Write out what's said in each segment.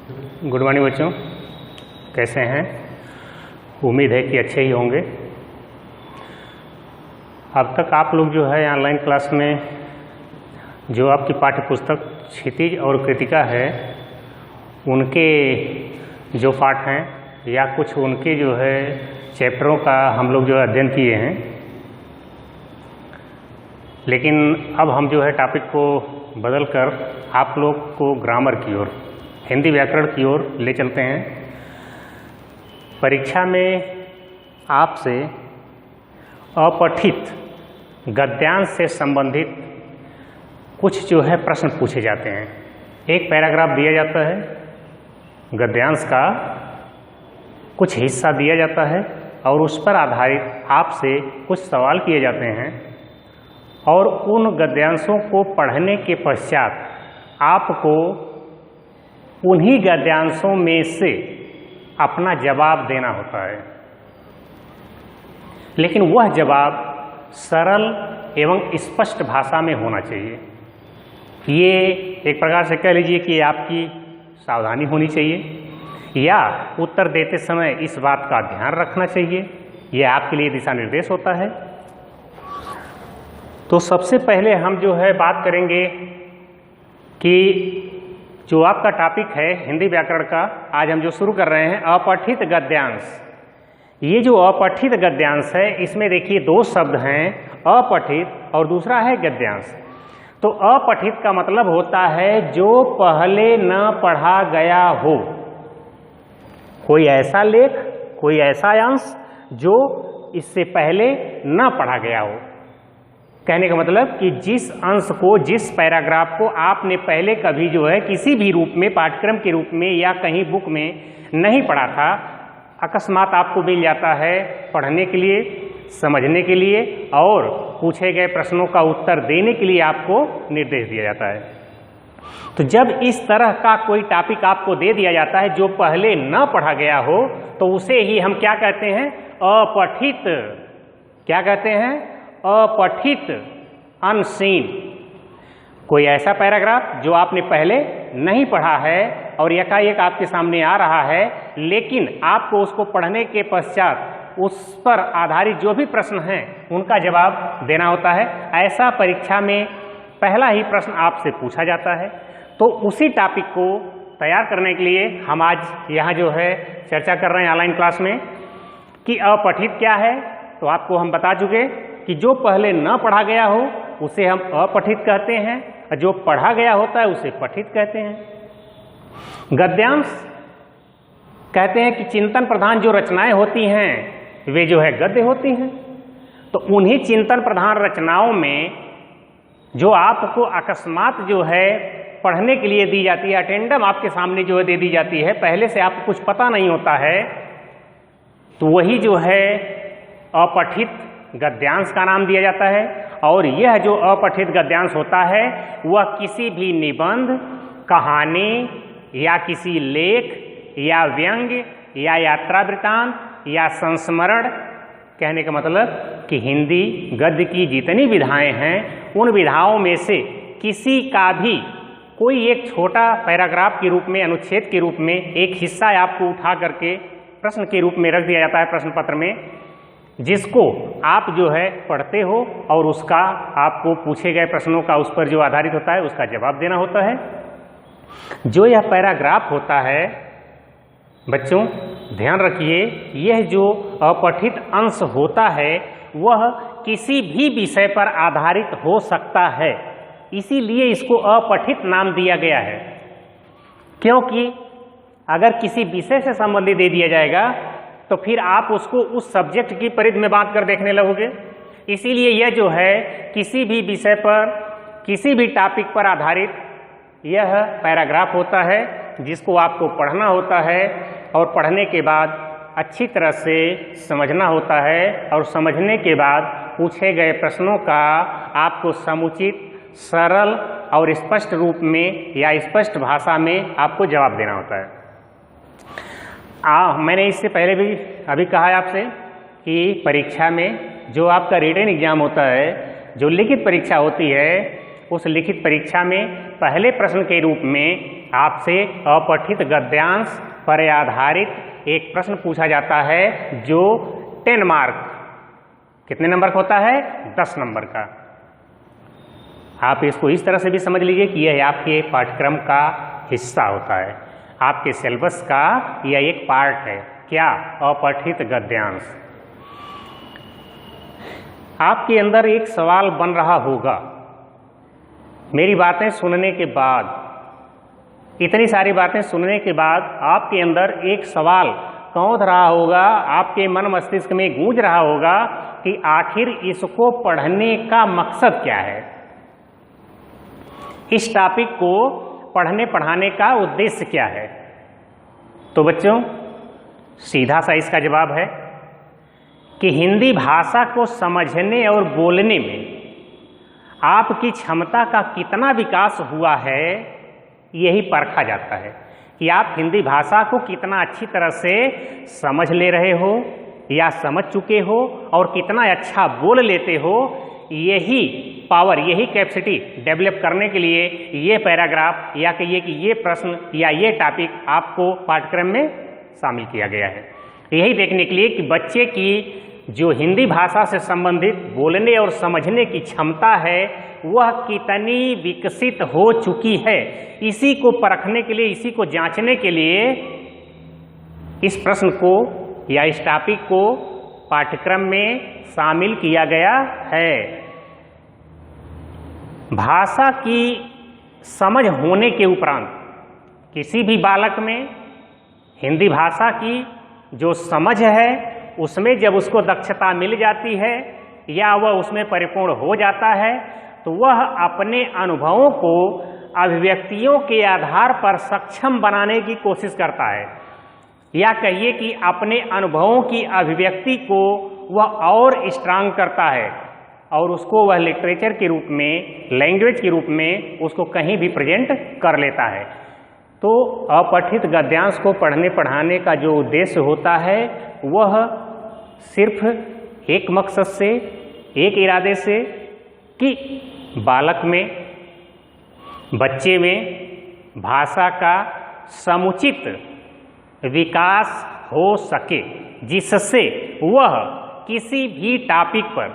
Good morning बच्चों, कैसे हैं? उम्मीद है कि अच्छे ही होंगे। अब तक आप लोग जो है ऑनलाइन क्लास में जो आपकी पाठ्य पुस्तक क्षितिज और कृतिका है उनके जो पाठ हैं या कुछ उनके जो है चैप्टरों का हम लोग जो है अध्ययन किए हैं, लेकिन अब हम जो है टॉपिक को बदलकर आप लोग को ग्रामर की ओर, हिंदी व्याकरण की ओर ले चलते हैं। परीक्षा में आपसे अपठित गद्यांश से संबंधित कुछ जो है प्रश्न पूछे जाते हैं। एक पैराग्राफ दिया जाता है, गद्यांश का कुछ हिस्सा दिया जाता है और उस पर आधारित आपसे कुछ सवाल किए जाते हैं और उन गद्यांशों को पढ़ने के पश्चात आपको उन्हीं गद्यांशों में से अपना जवाब देना होता है, लेकिन वह जवाब सरल एवं स्पष्ट भाषा में होना चाहिए। ये एक प्रकार से कह लीजिए कि आपकी सावधानी होनी चाहिए या उत्तर देते समय इस बात का ध्यान रखना चाहिए। यह आपके लिए दिशा निर्देश होता है। तो सबसे पहले हम जो है बात करेंगे कि जो आपका टॉपिक है हिंदी व्याकरण का, आज हम जो शुरू कर रहे हैं अपठित गद्यांश। ये जो अपठित गद्यांश है इसमें देखिए दो शब्द हैं, अपठित और दूसरा है गद्यांश। तो अपठित का मतलब होता है जो पहले न पढ़ा गया हो, कोई ऐसा लेख, कोई ऐसा अंश जो इससे पहले न पढ़ा गया हो। कहने का मतलब कि जिस अंश को, जिस पैराग्राफ को आपने पहले कभी जो है किसी भी रूप में, पाठ्यक्रम के रूप में या कहीं बुक में नहीं पढ़ा था, अकस्मात आपको मिल जाता है पढ़ने के लिए, समझने के लिए और पूछे गए प्रश्नों का उत्तर देने के लिए आपको निर्देश दिया जाता है। तो जब इस तरह का कोई टॉपिक आपको दे दिया जाता है जो पहले न पढ़ा गया हो, तो उसे ही हम क्या कहते हैं? अपठित। क्या कहते हैं? अपठित, अनसीन। कोई ऐसा पैराग्राफ जो आपने पहले नहीं पढ़ा है और एकाएक आपके सामने आ रहा है, लेकिन आपको उसको पढ़ने के पश्चात उस पर आधारित जो भी प्रश्न हैं उनका जवाब देना होता है। ऐसा परीक्षा में पहला ही प्रश्न आपसे पूछा जाता है। तो उसी टॉपिक को तैयार करने के लिए हम आज यहाँ जो है चर्चा कर रहे हैं ऑनलाइन क्लास में कि अपठित क्या है। तो आपको हम बता चुके कि जो पहले न पढ़ा गया हो उसे हम अपठित कहते हैं और जो पढ़ा गया होता है उसे पठित कहते हैं। गद्यांश कहते हैं कि चिंतन प्रधान जो रचनाएं होती हैं वे जो है गद्य होती हैं। तो उन्हीं चिंतन प्रधान रचनाओं में जो आपको अकस्मात जो है पढ़ने के लिए दी जाती है, अटेंडम आपके सामने जो है दे दी जाती है, पहले से आपको कुछ पता नहीं होता है, तो वही जो है अपठित गद्यांश का नाम दिया जाता है। और यह जो अपठित गद्यांश होता है वह किसी भी निबंध, कहानी या किसी लेख या व्यंग्य या यात्रा वृत्तांत या संस्मरण, कहने का मतलब कि हिंदी गद्य की जितनी विधाएं हैं उन विधाओं में से किसी का भी कोई एक छोटा पैराग्राफ के रूप में, अनुच्छेद के रूप में एक हिस्सा आपको उठा करके प्रश्न के रूप में रख दिया जाता है प्रश्न पत्र में, जिसको आप जो है पढ़ते हो और उसका आपको पूछे गए प्रश्नों का उस पर जो आधारित होता है उसका जवाब देना होता है। जो यह पैराग्राफ होता है बच्चों ध्यान रखिए, यह जो अपठित अंश होता है वह किसी भी विषय पर आधारित हो सकता है, इसीलिए इसको अपठित नाम दिया गया है। क्योंकि अगर किसी विषय से संबंधित दे दिया जाएगा तो फिर आप उसको उस सब्जेक्ट की परिधि में बांध कर देखने लगोगे। इसीलिए यह जो है किसी भी विषय पर, किसी भी टॉपिक पर आधारित यह पैराग्राफ होता है जिसको आपको पढ़ना होता है और पढ़ने के बाद अच्छी तरह से समझना होता है और समझने के बाद पूछे गए प्रश्नों का आपको समुचित, सरल और स्पष्ट रूप में या स्पष्ट भाषा में आपको जवाब देना होता है। मैंने इससे पहले भी अभी कहा है आपसे कि परीक्षा में जो आपका रिटन एग्जाम होता है, जो लिखित परीक्षा होती है, उस लिखित परीक्षा में पहले प्रश्न के रूप में आपसे अपठित गद्यांश पर आधारित एक प्रश्न पूछा जाता है जो 10 मार्क, कितने नंबर का होता है? 10 नंबर का। आप इसको इस तरह से भी समझ लीजिए कि यह आपके पाठ्यक्रम का हिस्सा होता है, आपके सिलेबस का यह एक पार्ट है। क्या? अपठित गद्यांश। आपके अंदर एक सवाल बन रहा होगा मेरी बातें सुनने के बाद, इतनी सारी बातें सुनने के बाद आपके अंदर एक सवाल कौंध रहा होगा, आपके मन मस्तिष्क में गूंज रहा होगा कि आखिर इसको पढ़ने का मकसद क्या है, इस टॉपिक को पढ़ने पढ़ाने का उद्देश्य क्या है। तो बच्चों सीधा सा इसका जवाब है कि हिंदी भाषा को समझने और बोलने में आपकी क्षमता का कितना विकास हुआ है यही परखा जाता है कि आप हिंदी भाषा को कितना अच्छी तरह से समझ ले रहे हो या समझ चुके हो और कितना अच्छा बोल लेते हो। यही पावर, यही कैपेसिटी डेवलप करने के लिए ये पैराग्राफ या कहिए कि ये प्रश्न या ये टॉपिक आपको पाठ्यक्रम में शामिल किया गया है, यही देखने के लिए कि बच्चे की जो हिंदी भाषा से संबंधित बोलने और समझने की क्षमता है वह कितनी विकसित हो चुकी है। इसी को परखने के लिए, इसी को जांचने के लिए इस प्रश्न को या इस टॉपिक को पाठ्यक्रम में शामिल किया गया है। भाषा की समझ होने के उपरांत किसी भी बालक में हिंदी भाषा की जो समझ है उसमें जब उसको दक्षता मिल जाती है या वह उसमें परिपूर्ण हो जाता है तो वह अपने अनुभवों को अभिव्यक्तियों के आधार पर सक्षम बनाने की कोशिश करता है, या कहिए कि अपने अनुभवों की अभिव्यक्ति को वह और स्ट्रांग करता है और उसको वह लिटरेचर के रूप में, लैंग्वेज के रूप में उसको कहीं भी प्रेजेंट कर लेता है। तो अपठित गद्यांश को पढ़ने पढ़ाने का जो उद्देश्य होता है वह सिर्फ एक मकसद से, एक इरादे से कि बालक में, बच्चे में भाषा का समुचित विकास हो सके, जिससे वह किसी भी टॉपिक पर,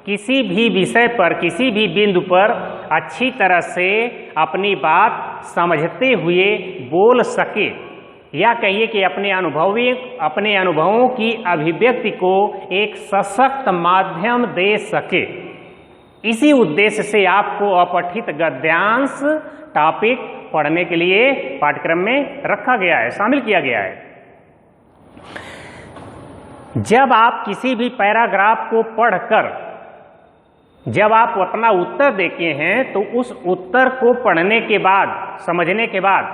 किसी भी विषय पर, किसी भी बिंदु पर अच्छी तरह से अपनी बात समझते हुए बोल सके, या कहिए कि अपने अनुभवों की अभिव्यक्ति को एक सशक्त माध्यम दे सके। इसी उद्देश्य से आपको अपठित गद्यांश टॉपिक पढ़ने के लिए पाठ्यक्रम में रखा गया है, शामिल किया गया है। जब आप किसी भी पैराग्राफ को पढ़कर जब आप अपना उत्तर देते हैं तो उस उत्तर को पढ़ने के बाद, समझने के बाद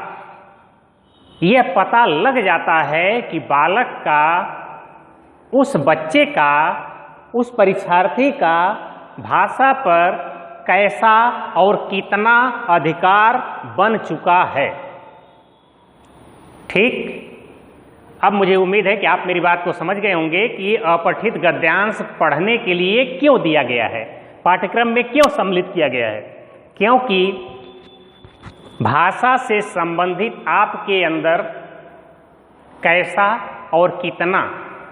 यह पता लग जाता है कि बालक का, उस बच्चे का, उस परीक्षार्थी का भाषा पर कैसा और कितना अधिकार बन चुका है। ठीक, अब मुझे उम्मीद है कि आप मेरी बात को समझ गए होंगे कि अपठित गद्यांश पढ़ने के लिए क्यों दिया गया है, पाठ्यक्रम में क्यों सम्मिलित किया गया है। क्योंकि भाषा से संबंधित आपके अंदर कैसा और कितना,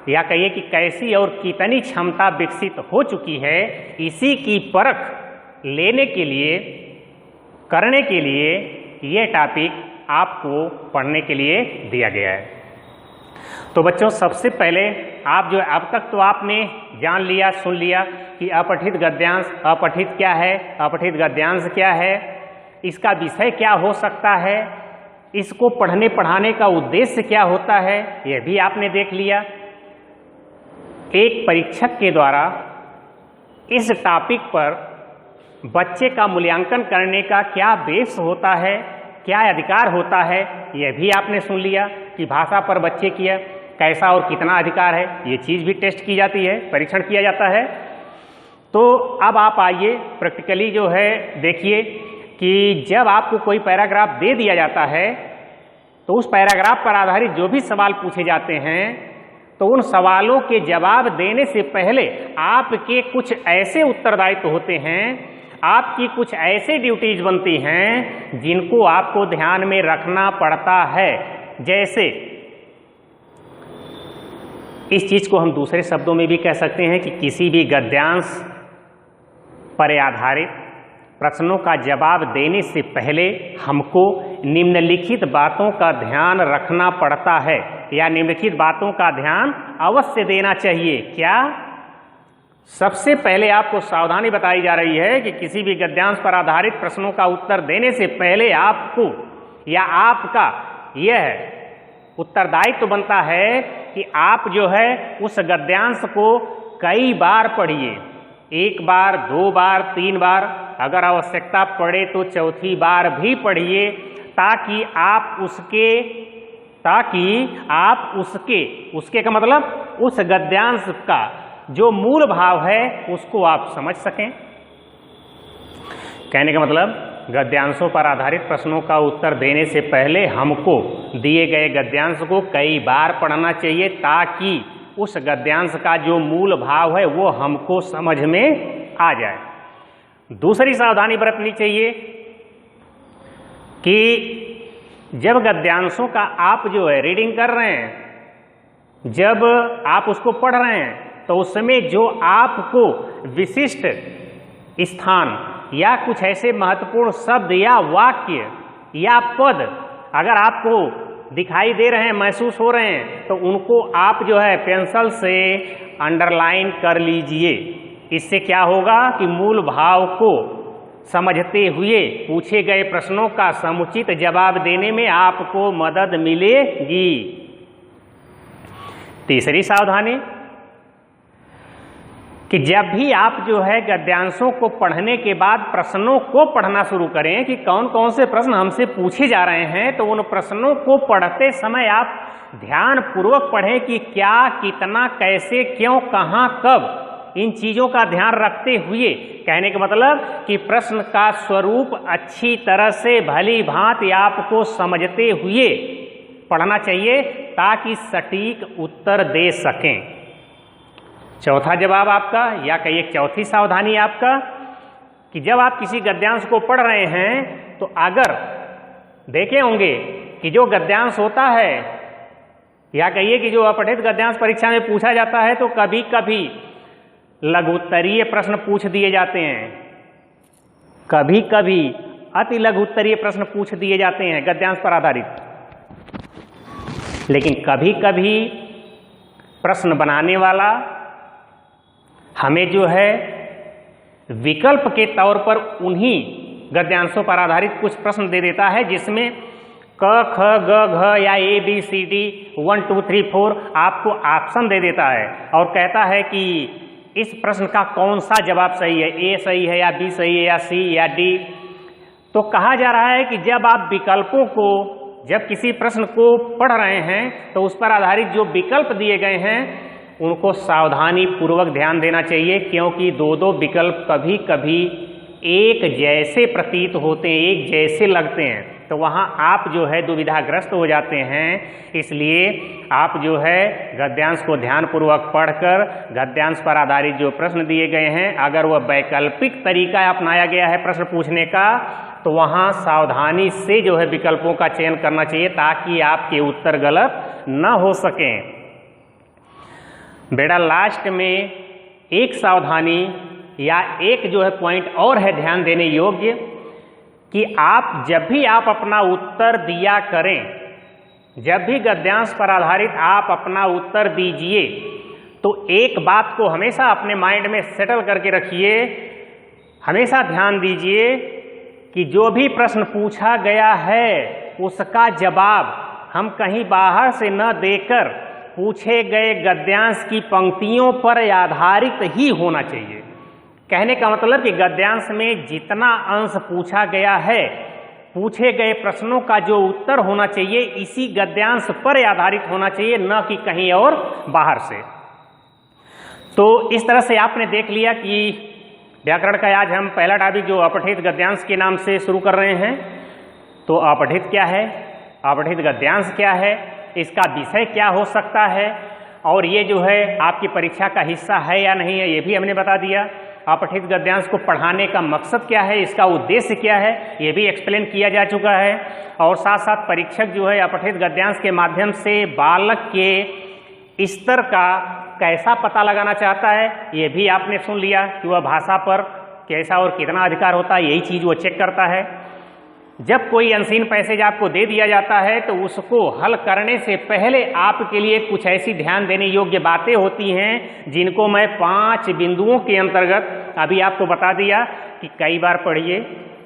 या कहिए कि कैसी और कितनी क्षमता विकसित हो चुकी है, इसी की परख लेने के लिए, करने के लिए ये टॉपिक आपको पढ़ने के लिए दिया गया है। तो बच्चों सबसे पहले आप जो अब तक तो आपने जान लिया, सुन लिया कि अपठित गद्यांश, अपठित क्या है, अपठित गद्यांश क्या है, इसका विषय क्या हो सकता है, इसको पढ़ने पढ़ाने का उद्देश्य क्या होता है, यह भी आपने देख लिया। एक परीक्षक के द्वारा इस टॉपिक पर बच्चे का मूल्यांकन करने का क्या बेस होता है, क्या अधिकार होता है, यह भी आपने सुन लिया कि भाषा पर बच्चे की कैसा और कितना अधिकार है, ये चीज़ भी टेस्ट की जाती है, परीक्षण किया जाता है। तो अब आप आइए प्रैक्टिकली जो है देखिए कि जब आपको कोई पैराग्राफ दे दिया जाता है तो उस पैराग्राफ पर आधारित जो भी सवाल पूछे जाते हैं तो उन सवालों के जवाब देने से पहले आपके कुछ ऐसे उत्तरदायित्व होते हैं आपकी कुछ ऐसे ड्यूटीज बनती हैं जिनको आपको ध्यान में रखना पड़ता है। जैसे इस चीज को हम दूसरे शब्दों में भी कह सकते हैं कि किसी भी गद्यांश पर आधारित प्रश्नों का जवाब देने से पहले हमको निम्नलिखित बातों का ध्यान रखना पड़ता है, या निम्नलिखित बातों का ध्यान अवश्य देना चाहिए। क्या? सबसे पहले आपको सावधानी बताई जा रही है कि किसी भी गद्यांश पर आधारित प्रश्नों का उत्तर देने से पहले आपको या आपका यह उत्तरदायित्व तो बनता है कि आप जो है उस गद्यांश को कई बार पढ़िए, 1 बार, 2 बार, 3 बार, अगर आवश्यकता पड़े तो चौथी बार भी पढ़िए, ताकि आप उसके का मतलब उस गद्यांश का जो मूल भाव है उसको आप समझ सकें। कहने का मतलब गद्यांशों पर आधारित प्रश्नों का उत्तर देने से पहले हमको दिए गए गद्यांश को कई बार पढ़ना चाहिए, ताकि उस गद्यांश का जो मूल भाव है वो हमको समझ में आ जाए। दूसरी सावधानी बरतनी चाहिए कि जब गद्यांशों का आप जो है रीडिंग कर रहे हैं, जब आप उसको पढ़ रहे हैं, तो उस समय जो आपको विशिष्ट स्थान या कुछ ऐसे महत्वपूर्ण शब्द या वाक्य या पद अगर आपको दिखाई दे रहे हैं, महसूस हो रहे हैं, तो उनको आप जो है पेंसिल से अंडरलाइन कर लीजिए। इससे क्या होगा कि मूल भाव को समझते हुए पूछे गए प्रश्नों का समुचित जवाब देने में आपको मदद मिलेगी। तीसरी सावधानी कि जब भी आप जो है गद्यांशों को पढ़ने के बाद प्रश्नों को पढ़ना शुरू करें कि कौन कौन से प्रश्न हमसे पूछे जा रहे हैं, तो उन प्रश्नों को पढ़ते समय आप ध्यान पूर्वक पढ़ें कि क्या, कितना, कैसे, क्यों, कहाँ, कब, इन चीजों का ध्यान रखते हुए। कहने का मतलब कि प्रश्न का स्वरूप अच्छी तरह से भली भांति आपको समझते हुए पढ़ना चाहिए, ताकि सटीक उत्तर दे सकें। चौथा जवाब आपका, या कहिए चौथी सावधानी आपका, कि जब आप किसी गद्यांश को पढ़ रहे हैं तो अगर देखे होंगे कि जो गद्यांश होता है, या कहिए कि जो अपठित गद्यांश परीक्षा में पूछा जाता है, तो कभी कभी लघुत्तरीय प्रश्न पूछ दिए जाते हैं, कभी कभी अति लघुत्तरीय प्रश्न पूछ दिए जाते हैं गद्यांश पर आधारित। लेकिन कभी कभी प्रश्न बनाने वाला हमें जो है विकल्प के तौर पर उन्हीं गद्यांशों पर आधारित कुछ प्रश्न दे देता है, जिसमें क, ख, ग, घ या ABCD 1 2 3 4 आपको ऑप्शन दे देता है और कहता है कि इस प्रश्न का कौन सा जवाब सही है, A सही है या B सही है या C या D। तो कहा जा रहा है कि जब आप विकल्पों को, जब किसी प्रश्न को पढ़ रहे हैं, तो उस पर आधारित जो विकल्प दिए गए हैं उनको सावधानी पूर्वक ध्यान देना चाहिए, क्योंकि दो विकल्प कभी कभी एक जैसे प्रतीत होते हैं, एक जैसे लगते हैं, तो वहाँ आप जो है दुविधाग्रस्त हो जाते हैं। इसलिए आप जो है गद्यांश को ध्यानपूर्वक पढ़कर गद्यांश पर आधारित जो प्रश्न दिए गए हैं, अगर वह वैकल्पिक तरीका अपनाया गया है प्रश्न पूछने का, तो वहाँ सावधानी से जो है विकल्पों का चयन करना चाहिए, ताकि आपके उत्तर गलत न हो सकें। बेटा लास्ट में एक सावधानी या एक जो है पॉइंट और है ध्यान देने योग्य, कि आप जब भी आप अपना उत्तर दिया करें, जब भी गद्यांश पर आधारित आप अपना उत्तर दीजिए, तो एक बात को हमेशा अपने माइंड में सेटल करके रखिए, हमेशा ध्यान दीजिए कि जो भी प्रश्न पूछा गया है उसका जवाब हम कहीं बाहर से न देकर पूछे गए गद्यांश की पंक्तियों पर आधारित ही होना चाहिए। कहने का मतलब कि गद्यांश में जितना अंश पूछा गया है, पूछे गए प्रश्नों का जो उत्तर होना चाहिए इसी गद्यांश पर आधारित होना चाहिए, न कि कहीं और बाहर से। तो इस तरह से आपने देख लिया कि व्याकरण का आज हम पहला टॉपिक जो अपठित गद्यांश के नाम से शुरू कर रहे हैं। तो अपठित क्या है, अपठित गद्यांश क्या है, इसका विषय क्या हो सकता है, और ये जो है आपकी परीक्षा का हिस्सा है या नहीं है, ये भी हमने बता दिया। अपठित गद्यांश को पढ़ाने का मकसद क्या है, इसका उद्देश्य क्या है, ये भी एक्सप्लेन किया जा चुका है। और साथ साथ परीक्षक जो है अपठित गद्यांश के माध्यम से बालक के स्तर का कैसा पता लगाना चाहता है, ये भी आपने सुन लिया कि वह भाषा पर कैसा और कितना अधिकार होता है, यही चीज़ वो चेक करता है। जब कोई अनसीन पैसेज आपको दे दिया जाता है तो उसको हल करने से पहले आपके लिए कुछ ऐसी ध्यान देने योग्य बातें होती हैं जिनको मैं 5 बिंदुओं के अंतर्गत अभी आपको बता दिया कि कई बार पढ़िए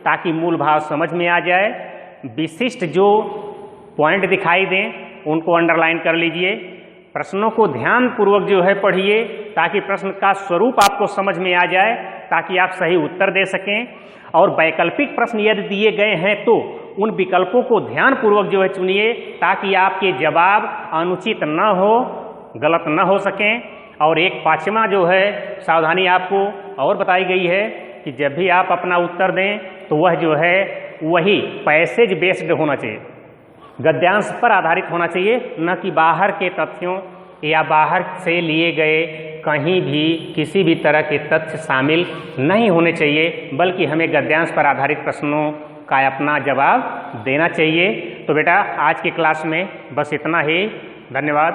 ताकि मूल भाव समझ में आ जाए। विशिष्ट जो पॉइंट दिखाई दें उनको अंडरलाइन कर लीजिए। प्रश्नों को ध्यानपूर्वक जो है पढ़िए ताकि प्रश्न का स्वरूप आपको समझ में आ जाए, ताकि आप सही उत्तर दे सकें। और वैकल्पिक प्रश्न यदि दिए गए हैं तो उन विकल्पों को ध्यानपूर्वक जो है चुनिए ताकि आपके जवाब अनुचित न हो, गलत न हो सकें। और एक 5वां जो है सावधानी आपको और बताई गई है कि जब भी आप अपना उत्तर दें तो वह जो है वही पैसेज बेस्ड होना चाहिए, गद्यांश पर आधारित होना चाहिए, न कि बाहर के तथ्यों या बाहर से लिए गए कहीं भी किसी भी तरह के तथ्य शामिल नहीं होने चाहिए, बल्कि हमें गद्यांश पर आधारित प्रश्नों का अपना जवाब देना चाहिए। तो बेटा आज की क्लास में बस इतना ही। धन्यवाद।